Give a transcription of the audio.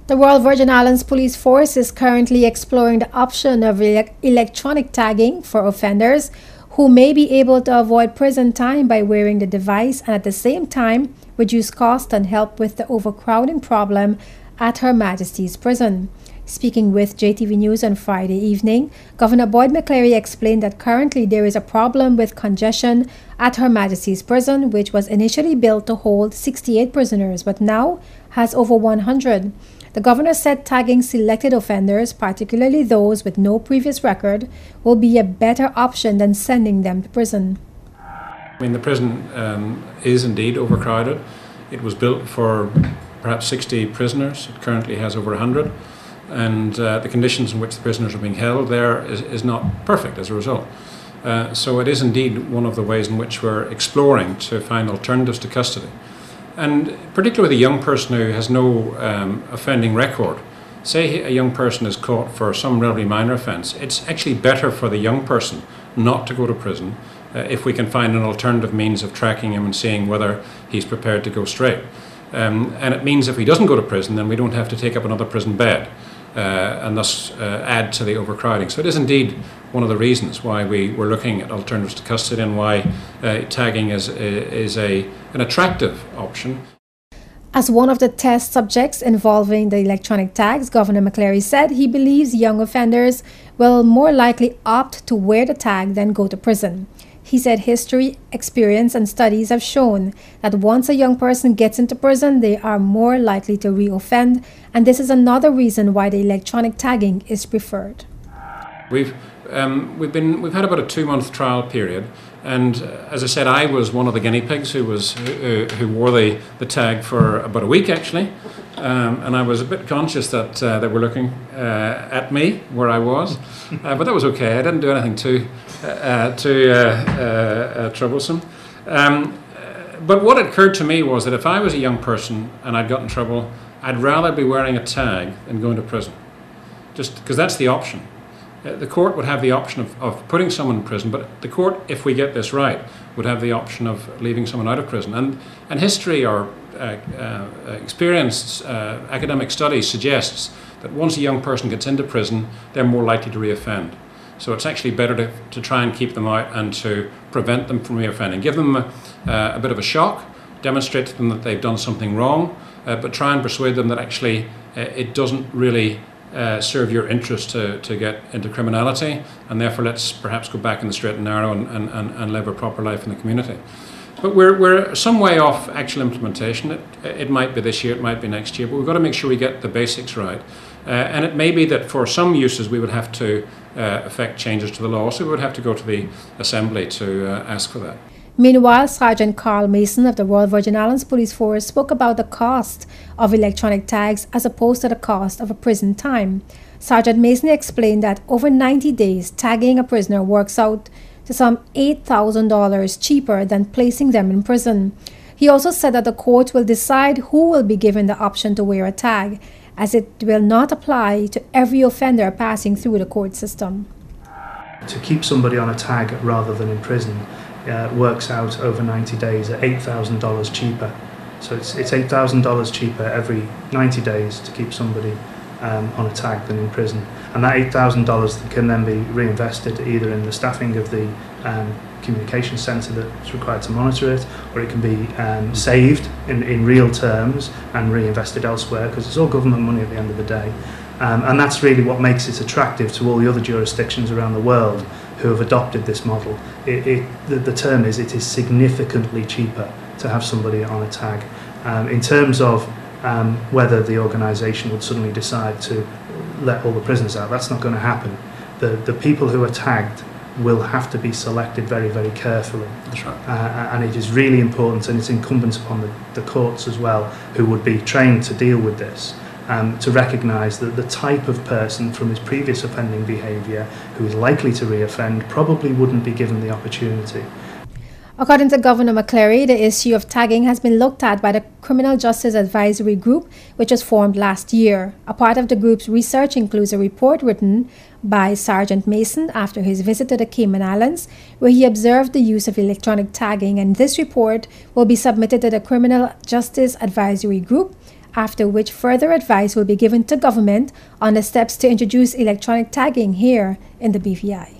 The Royal Virgin Islands Police Force is currently exploring the option of electronic tagging for offenders who may be able to avoid prison time by wearing the device and at the same time reduce cost and help with the overcrowding problem at Her Majesty's Prison. Speaking with JTV News on Friday evening, Governor Boyd McCleary explained that currently there is a problem with congestion at Her Majesty's Prison, which was initially built to hold 68 prisoners but now has over 100. The governor said tagging selected offenders, particularly those with no previous record, will be a better option than sending them to prison. I mean, the prison is indeed overcrowded. It was built for perhaps 60 prisoners. It currently has over 100. And the conditions in which the prisoners are being held there is not perfect as a result. So it is indeed one of the ways in which we're exploring to find alternatives to custody. And particularly with a young person who has no offending record, say a young person is caught for some relatively minor offence, it's actually better for the young person not to go to prison if we can find an alternative means of tracking him and seeing whether he's prepared to go straight. And it means if he doesn't go to prison, then we don't have to take up another prison bed and thus add to the overcrowding. So it is indeed one of the reasons why we're looking at alternatives to custody and why tagging is an attractive option. As one of the test subjects involving the electronic tags, Governor McCleary said he believes young offenders will more likely opt to wear the tag than go to prison. He said history, experience, and studies have shown that once a young person gets into prison, they are more likely to reoffend, and this is another reason why the electronic tagging is preferred. We've had about a 2-month trial period, and as I said, I was one of the guinea pigs who wore the tag for about a week actually, and I was a bit conscious that they were looking at me where I was, but that was okay. I didn't do anything too troublesome. But what occurred to me was that if I was a young person and I'd got in trouble, I'd rather be wearing a tag than going to prison, just because that's the option. The court would have the option of putting someone in prison, but the court, if we get this right, would have the option of leaving someone out of prison. And history or experienced academic studies suggests that once a young person gets into prison, they're more likely to reoffend. So it's actually better to try and keep them out and to prevent them from reoffending. Give them a bit of a shock, demonstrate to them that they've done something wrong, but try and persuade them that actually it doesn't really serve your interest to get into criminality, and therefore let's perhaps go back in the straight and narrow and live a proper life in the community. But we're some way off actual implementation. It might be this year, it might be next year, but we've got to make sure we get the basics right. And it may be that for some uses we would have to effect changes to the law, so we would have to go to the Assembly to ask for that. Meanwhile, Sergeant Carl Mason of the Royal Virgin Islands Police Force spoke about the cost of electronic tags as opposed to the cost of a prison time. Sergeant Mason explained that over 90 days, tagging a prisoner works out to some $8,000 cheaper than placing them in prison. He also said that the court will decide who will be given the option to wear a tag, as it will not apply to every offender passing through the court system. To keep somebody on a tag rather than in prison works out over 90 days at $8,000 cheaper. So it's $8,000 cheaper every 90 days to keep somebody on a tag than in prison. And that $8,000 can then be reinvested either in the staffing of the communication centre that's required to monitor it, or it can be saved in real terms and reinvested elsewhere, because it's all government money at the end of the day. And that's really what makes it attractive to all the other jurisdictions around the world who have adopted this model. The term is, it is significantly cheaper to have somebody on a tag. In terms of whether the organisation would suddenly decide to let all the prisoners out, that's not going to happen. The people who are tagged will have to be selected very, very carefully. That's right. And it is really important, and it's incumbent upon the courts as well, who would be trained to deal with this, to recognise that the type of person from his previous offending behaviour who is likely to reoffend probably wouldn't be given the opportunity. According to Governor McCleary, the issue of tagging has been looked at by the Criminal Justice Advisory Group, which was formed last year. A part of the group's research includes a report written by Sergeant Mason after his visit to the Cayman Islands, where he observed the use of electronic tagging, and this report will be submitted to the Criminal Justice Advisory Group after which further advice will be given to government on the steps to introduce electronic tagging here in the BVI.